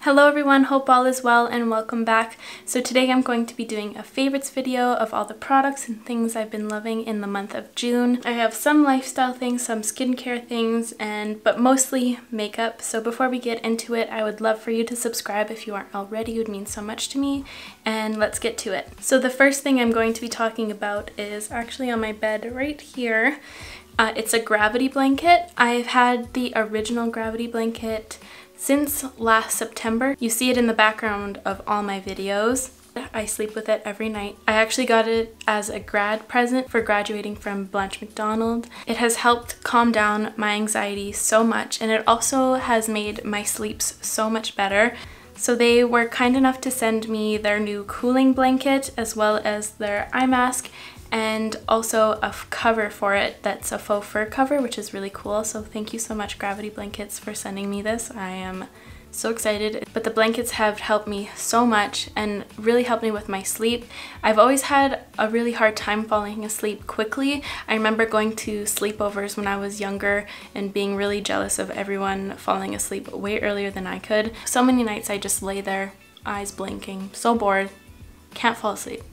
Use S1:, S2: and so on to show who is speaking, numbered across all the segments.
S1: Hello everyone, hope all is well and welcome back. So today I'm going to be doing a favorites video of all the products and things I've been loving in the month of June. I have some lifestyle things, some skincare things, but mostly makeup. So before we get into it, I would love for you to subscribe if you aren't already. It would mean so much to me. And let's get to it. So the first thing I'm going to be talking about is actually on my bed right here. It's a gravity blanket. I've had the original gravity blanket since last September. You see it in the background of all my videos. I sleep with it every night. I actually got it as a grad present for graduating from Blanche McDonald. It has helped calm down my anxiety so much, and it also has made my sleeps so much better. So they were kind enough to send me their new cooling blanket as well as their eye mask, and also a cover for it that's a faux fur cover, which is really cool. So thank you so much, Gravity Blankets, for sending me this. I am so excited. But the blankets have helped me so much and really helped me with my sleep. I've always had a really hard time falling asleep quickly. I remember going to sleepovers when I was younger and being really jealous of everyone falling asleep way earlier than I could. So many nights I just lay there, eyes blinking, so bored, can't fall asleep.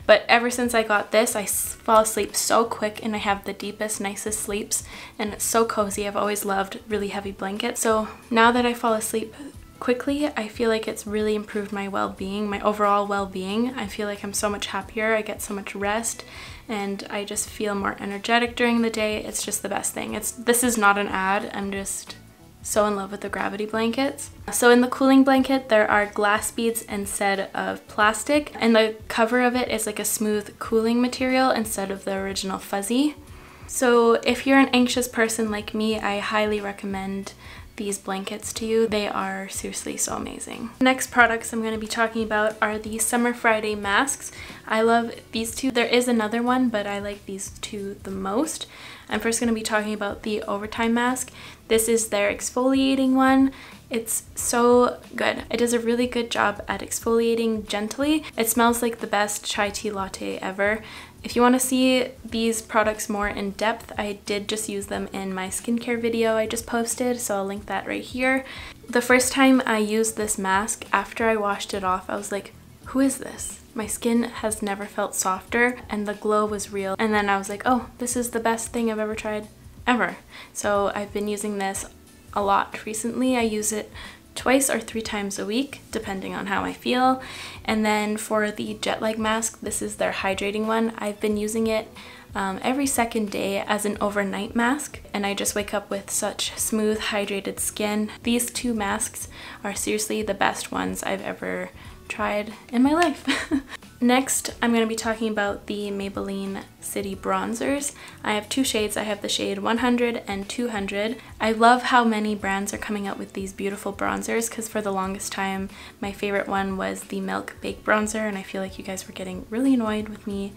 S1: But ever since I got this, I fall asleep so quick and I have the deepest, nicest sleeps, and it's so cozy. I've always loved really heavy blankets. So now that I fall asleep quickly, I feel like it's really improved my well-being, my overall well-being. I feel like I'm so much happier, I get so much rest, and I just feel more energetic during the day. It's just the best thing. This is not an ad, I'm just so in love with the gravity blankets. So in the cooling blanket, there are glass beads instead of plastic, and the cover of it is like a smooth cooling material instead of the original fuzzy. So if you're an anxious person like me, I highly recommend these blankets to you. They are seriously so amazing. Next products I'm going to be talking about are the Summer Friday masks. I love these two. There is another one, but I like these two the most. I'm first going to be talking about the Overtime mask. This is their exfoliating one. It's so good. It does a really good job at exfoliating gently. It smells like the best chai tea latte ever. If you want to see these products more in depth, I did just use them in my skincare video I just posted, so I'll link that right here. The first time I used this mask, after I washed it off, I was like, who is this? My skin has never felt softer and the glow was real. And then I was like, oh, this is the best thing I've ever tried, ever. So I've been using this a lot recently. I use it twice or 3 times a week, depending on how I feel. And then for the jet lag mask, this is their hydrating one. I've been using it every second day as an overnight mask, and I just wake up with such smooth, hydrated skin. These two masks are seriously the best ones I've ever tried in my life. Next, I'm going to be talking about the Maybelline City Bronzers. I have 2 shades. I have the shade 100 and 200. I love how many brands are coming out with these beautiful bronzers, because for the longest time, my favorite one was the Milk Bake Bronzer, and I feel like you guys were getting really annoyed with me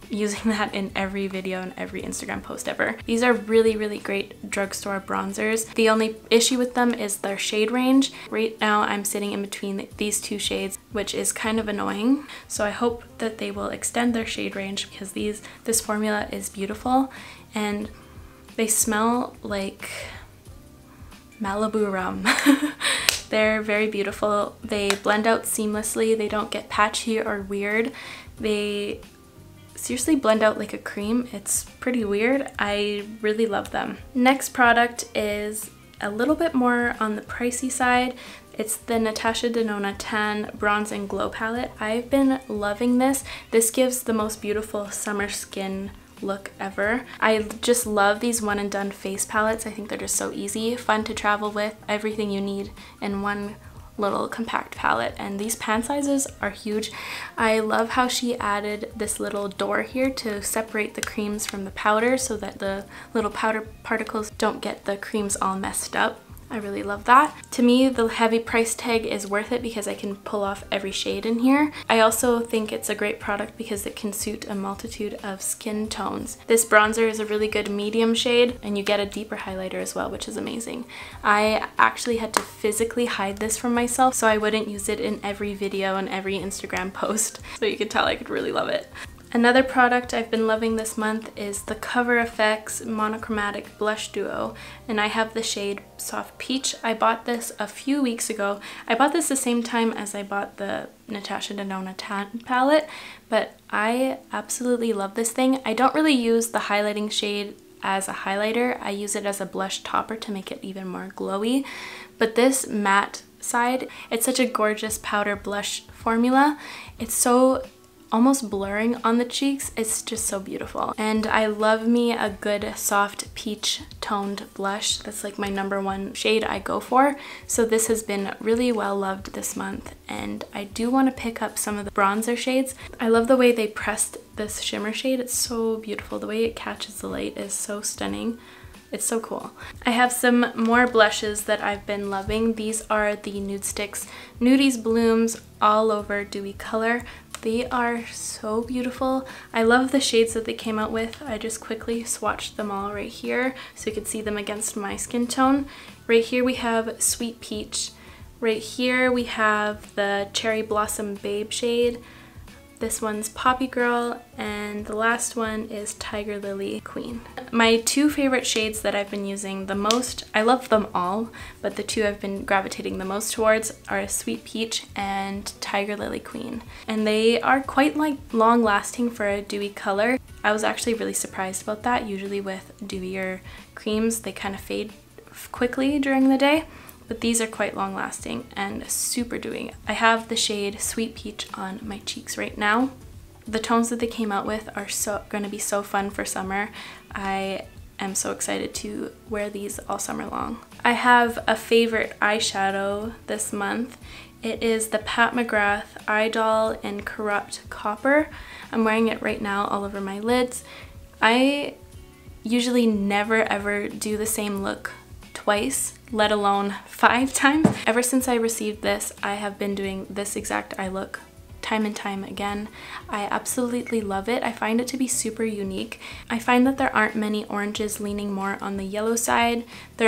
S1: using that in every video and every Instagram post ever. These are really, really great drugstore bronzers. The only issue with them is their shade range. Right now I'm sitting in between these 2 shades, which is kind of annoying. So I hope that they will extend their shade range, because this formula is beautiful and they smell like Malibu rum. They're very beautiful. They blend out seamlessly. They don't get patchy or weird. They seriously blend out like a cream. It's pretty weird. I really love them. Next product is a little bit more on the pricey side. It's the Natasha De Nonne Tan Bronze and Glow Palette. I've been loving this. This gives the most beautiful summer skin look ever. I just love these one and done face palettes. I think they're just so easy, fun to travel with, everything you need in one little compact palette, and these pan sizes are huge. I love how she added this little door here to separate the creams from the powder so that the little powder particles don't get the creams all messed up. I really love that. To me, the heavy price tag is worth it because I can pull off every shade in here. I also think it's a great product because it can suit a multitude of skin tones. This bronzer is a really good medium shade, and you get a deeper highlighter as well, which is amazing. I actually had to physically hide this from myself so I wouldn't use it in every video and every Instagram post, so you could tell I could really love it. Another product I've been loving this month is the Cover FX Monochromatic Blush Duo, and I have the shade Soft Peach. I bought this a few weeks ago. I bought this the same time as I bought the Natasha De Nonne Tan palette, but I absolutely love this thing. I don't really use the highlighting shade as a highlighter. I use it as a blush topper to make it even more glowy, but this matte side, it's such a gorgeous powder blush formula. It's so almost blurring on the cheeks. It's just so beautiful. And I love me a good soft peach toned blush. That's like my #1 shade I go for. So this has been really well loved this month, and I do want to pick up some of the bronzer shades. I love the way they pressed this shimmer shade. It's so beautiful. The way it catches the light is so stunning. It's so cool. I have some more blushes that I've been loving. These are the Nude Sticks Nudies Blooms All Over Dewy Color. They are so beautiful. I love the shades that they came out with. I just quickly swatched them all right here so you could see them against my skin tone. Right here we have Sweet Peach. Right here we have the Cherry Blossom Babe shade. This one's Poppy Girl, and the last one is Tiger Lily Queen. My two favorite shades that I've been using the most, I love them all, but the two I've been gravitating the most towards are Sweet Peach and Tiger Lily Queen. And they are quite like long lasting for a dewy color. I was actually really surprised about that. Usually with dewier creams, they kind of fade quickly during the day. But these are quite long lasting and super dewy. I have the shade Sweet Peach on my cheeks right now. The tones that they came out with are going to be so fun for summer. I am so excited to wear these all summer long. I have a favorite eyeshadow this month. It is the Pat McGrath Eye Doll in Corrupt Copper. I'm wearing it right now all over my lids. I usually never ever do the same look twice, let alone 5 times. Ever since I received this, I have been doing this exact eye look time and time again. I absolutely love it. I find it to be super unique. I find that there aren't many oranges leaning more on the yellow side.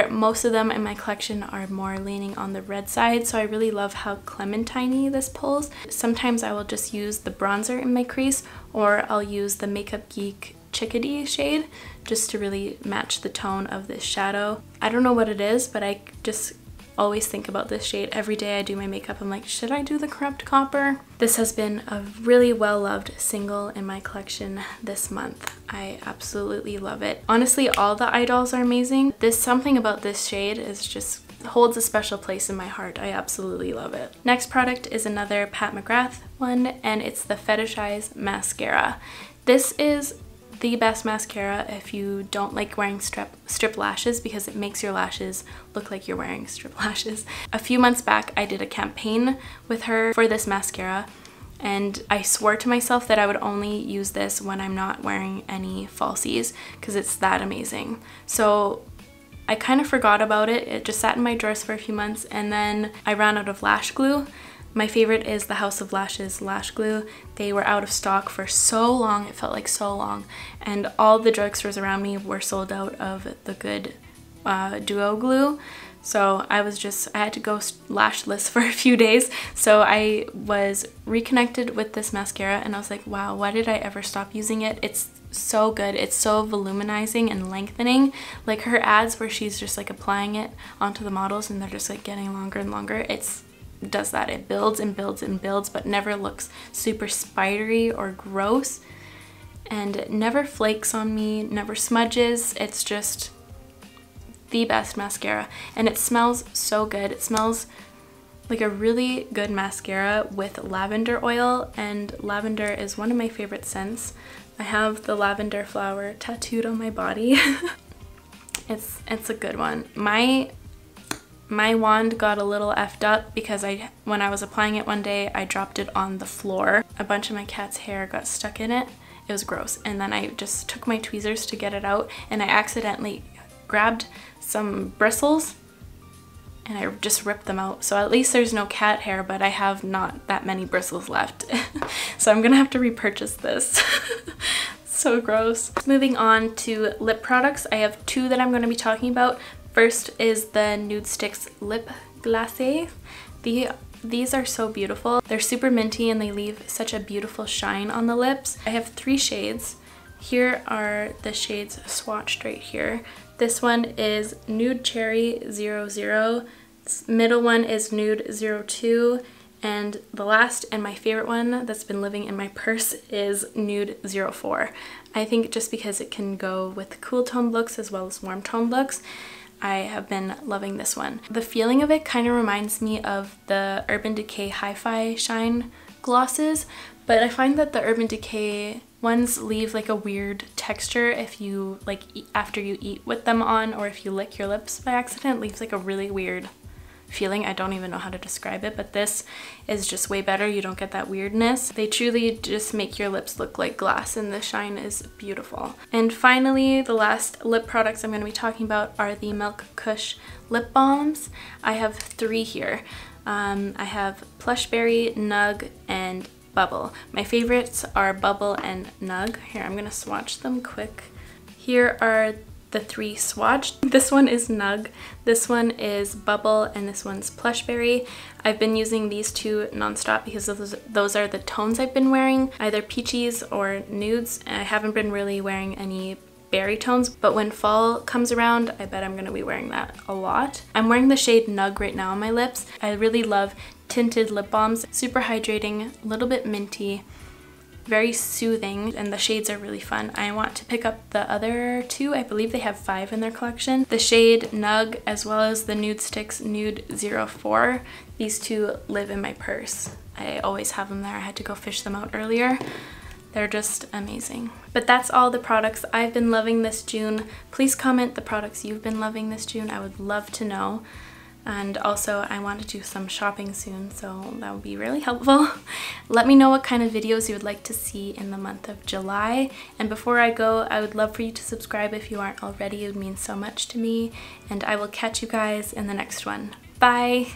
S1: Most of them in my collection are more leaning on the red side, so I really love how clementine-y this pulls. Sometimes I will just use the bronzer in my crease, or I'll use the Makeup Geek Chickadee shade just to really match the tone of this shadow. I don't know what it is, but I just always think about this shade every day I do my makeup. I'm like, should I do the Corrupt Copper? This has been a really well-loved single in my collection this month. I absolutely love it. Honestly, all the eye dolls are amazing. Something about this shade is just holds a special place in my heart. I absolutely love it. Next product is another Pat McGrath one, and it's the Fetishize Mascara. This is the best mascara if you don't like wearing strip lashes, because it makes your lashes look like you're wearing strip lashes. A few months back I did a campaign with her for this mascara, and I swore to myself that I would only use this when I'm not wearing any falsies because it's that amazing. So I kind of forgot about it. It just sat in my drawers for a few months, and then I ran out of lash glue. My favorite is the House of Lashes lash glue. They were out of stock for so long, it felt like so long, and all the drugstores around me were sold out of the good duo glue. So I had to go lashless for a few days. So I was reconnected with this mascara, and I was like, wow, why did I ever stop using it? It's so good. It's so voluminizing and lengthening. Like her ads where she's just like applying it onto the models and they're just like getting longer and longer. Does that. It builds and builds and builds, but never looks super spidery or gross, and it never flakes on me, never smudges. It's just the best mascara, and it smells so good. It smells like a really good mascara with lavender oil, and lavender is one of my favorite scents. I have the lavender flower tattooed on my body. It's a good one. My wand got a little effed up because when I was applying it one day, I dropped it on the floor. A bunch of my cat's hair got stuck in it. It was gross. And then I just took my tweezers to get it out, and I accidentally grabbed some bristles and I just ripped them out. So at least there's no cat hair, but I have not that many bristles left. So I'm gonna have to repurchase this. So gross. Moving on to lip products, I have 2 that I'm going to be talking about. First is the Nude Sticks Lip Glacé. These are so beautiful. They're super minty and they leave such a beautiful shine on the lips. I have 3 shades. Here are the shades swatched right here. This one is Nude Cherry 00, middle one is Nude 02, and the last and my favorite one that's been living in my purse is Nude 04. I think just because it can go with cool tone looks as well as warm tone looks, I have been loving this one. The feeling of it kind of reminds me of the Urban Decay Hi-Fi Shine glosses, but I find that the Urban Decay ones leave like a weird texture if you like after you eat with them on, or if you lick your lips by accident, it leaves like a really weird feeling. I don't even know how to describe it, but this is just way better. You don't get that weirdness. They truly just make your lips look like glass, and the shine is beautiful. And finally, the last lip products I'm going to be talking about are the Milk Kush lip balms. I have 3 here. I have Plush Berry, Nug, and Bubble. My favorites are Bubble and Nug. Here, I'm going to swatch them quick. Here are the 3 swatched. This one is Nug, this one is Bubble, and this one's Plush Berry. I've been using these 2 nonstop because those are the tones I've been wearing, either peaches or nudes. I haven't been really wearing any berry tones, but when fall comes around, I bet I'm going to be wearing that a lot. I'm wearing the shade Nug right now on my lips. I really love tinted lip balms, super hydrating, a little bit minty, very soothing, and the shades are really fun. I want to pick up the other 2. I believe they have 5 in their collection. The shade Nug as well as the Nude Sticks Nude 04. These 2 live in my purse. I always have them there. I had to go fish them out earlier. They're just amazing. But that's all the products I've been loving this June. Please comment the products you've been loving this June. I would love to know. And also I want to do some shopping soon, so that would be really helpful. Let me know what kind of videos you would like to see in the month of July. And before I go, I would love for you to subscribe if you aren't already. It would mean so much to me. And I will catch you guys in the next one. Bye!